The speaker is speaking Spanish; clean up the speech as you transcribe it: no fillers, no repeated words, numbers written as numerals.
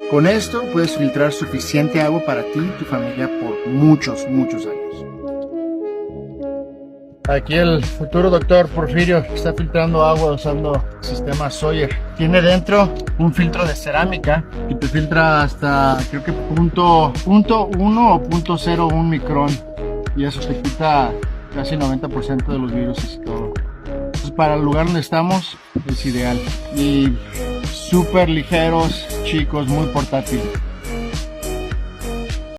Con esto puedes filtrar suficiente agua para ti y tu familia por muchos años. Aquí el futuro doctor Porfirio está filtrando agua usando el sistema Sawyer. Tiene dentro un filtro de cerámica que te filtra hasta creo que punto 1 o punto 0.1 micrón, y eso te quita casi 90% de los virus y todo. Entonces, para el lugar donde estamos es ideal y súper ligeros, chicos, muy portátiles.